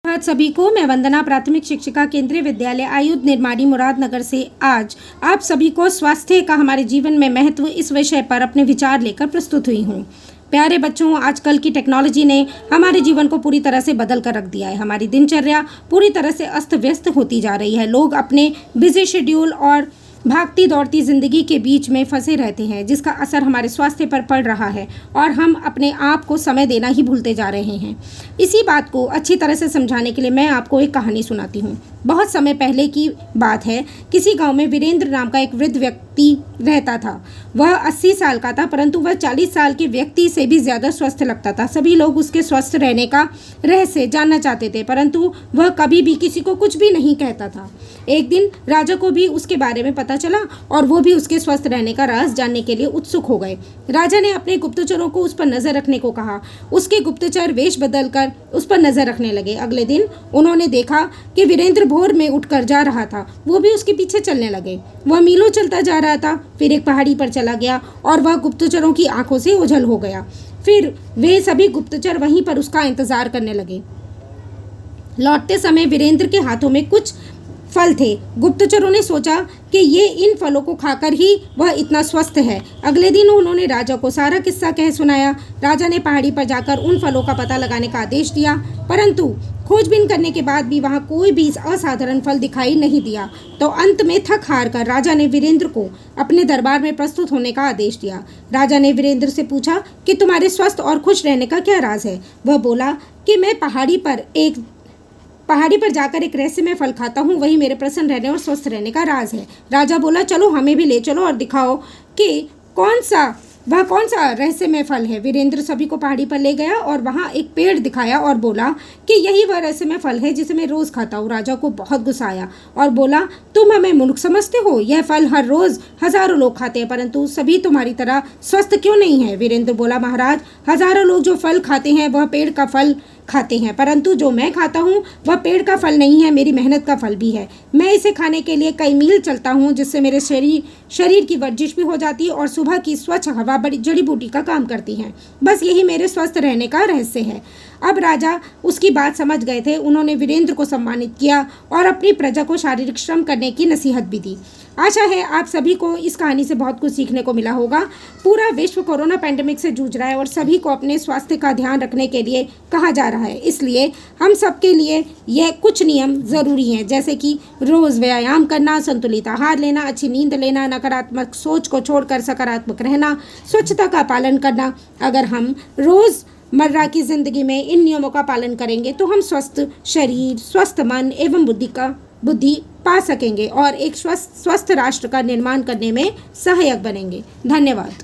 आज सभी को मैं वंदना प्राथमिक शिक्षिका केंद्रीय विद्यालय आयुध निर्माणी मुरादनगर से आज आप सभी को स्वास्थ्य का हमारे जीवन में महत्व इस विषय पर अपने विचार लेकर प्रस्तुत हुई हूँ। प्यारे बच्चों, आजकल की टेक्नोलॉजी ने हमारे जीवन को पूरी तरह से बदल कर रख दिया है। हमारी दिनचर्या पूरी तरह से अस्त व्यस्त होती जा रही है। लोग अपने बिजी शेड्यूल और भागती दौड़ती ज़िंदगी के बीच में फंसे रहते हैं, जिसका असर हमारे स्वास्थ्य पर पड़ रहा है और हम अपने आप को समय देना ही भूलते जा रहे हैं। इसी बात को अच्छी तरह से समझाने के लिए मैं आपको एक कहानी सुनाती हूँ। बहुत समय पहले की बात है। किसी गांव में वीरेंद्र नाम का एक वृद्ध व्यक्ति रहता था। वह 80 साल का था, परंतु वह 40 साल के व्यक्ति से भी ज़्यादा स्वस्थ लगता था। सभी लोग उसके स्वस्थ रहने का रहस्य जानना चाहते थे, परंतु वह कभी भी किसी को कुछ भी नहीं कहता था। एक दिन राजा को भी उसके बारे में पता चला और वो भी उसके स्वस्थ रहने का राज जानने के लिए उत्सुक हो गए। राजा ने अपने गुप्तचरों को उस पर नजर रखने को कहा। उसके गुप्तचर वेश बदलकर उस पर नजर रखने लगे। अगले दिन उन्होंने देखा कि वीरेंद्र भोर में उठकर जा रहा था। वो भी उसके पीछे चलने लगे। वह मीलों चलता जा रहा था, फिर एक पहाड़ी पर चला गया और वह गुप्तचरों की आंखों से ओझल हो गया। फिर वे सभी गुप्तचर वहीं पर उसका इंतजार करने लगे। लौटते समय वीरेंद्र के हाथों में कुछ फल थे। गुप्तचरों ने सोचा कि ये इन फलों को खाकर ही वह इतना स्वस्थ है। अगले दिन उन्होंने राजा को सारा किस्सा कह सुनाया। राजा ने पहाड़ी पर जाकर उन फलों का पता लगाने का आदेश दिया, परंतु खोजबीन करने के बाद भी वहां कोई भी असाधारण फल दिखाई नहीं दिया। तो अंत में थक हार कर राजा ने वीरेंद्र को अपने दरबार में प्रस्तुत होने का आदेश दिया। राजा ने वीरेंद्र से पूछा कि तुम्हारे स्वस्थ और खुश रहने का क्या राज है। वह बोला कि मैं पहाड़ी पर जाकर एक रहस्यमय फल खाता हूँ, वही मेरे प्रसन्न रहने और स्वस्थ रहने का राज है। राजा बोला, चलो हमें भी ले चलो और दिखाओ कि कौन सा रहस्यमय फल है। वीरेंद्र सभी को पहाड़ी पर ले गया और वहाँ एक पेड़ दिखाया और बोला कि यही वह रहस्यमय फल है जिसे मैं रोज़ खाता हूँ। राजा को बहुत गुस्सा आया और बोला, तुम हमें मूर्ख समझते हो? यह फल हर रोज़ हज़ारों लोग खाते हैं, परंतु सभी तुम्हारी तरह स्वस्थ क्यों नहीं है? वीरेंद्र बोला, महाराज, हज़ारों लोग जो फल खाते हैं वह पेड़ का फल खाते हैं, परंतु जो मैं खाता हूँ वह पेड़ का फल नहीं है, मेरी मेहनत का फल भी है। मैं इसे खाने के लिए कई मील चलता हूँ, जिससे मेरे शरीर की वर्जिश भी हो जाती है और सुबह की स्वच्छ हवा बड़ी जड़ी बूटी का काम करती है। बस यही मेरे स्वस्थ रहने का रहस्य है। अब राजा उसकी बात समझ गए थे। उन्होंने वीरेंद्र को सम्मानित किया और अपनी प्रजा को शारीरिक श्रम करने की नसीहत भी दी। आशा है आप सभी को इस कहानी से बहुत कुछ सीखने को मिला होगा। पूरा विश्व कोरोना पैंडेमिक से जूझ रहा है और सभी को अपने स्वास्थ्य का ध्यान रखने के लिए कहा जा रहा है। इसलिए हम सबके लिए यह कुछ नियम ज़रूरी हैं, जैसे कि रोज़ व्यायाम करना, संतुलित आहार लेना, अच्छी नींद लेना, नकारात्मक सोच को छोड़कर सकारात्मक रहना, स्वच्छता का पालन करना। अगर हम रोज़मर्रा की ज़िंदगी में इन नियमों का पालन करेंगे तो हम स्वस्थ शरीर, स्वस्थ मन एवं बुद्धि पा सकेंगे और एक स्वस्थ राष्ट्र का निर्माण करने में सहायक बनेंगे। धन्यवाद।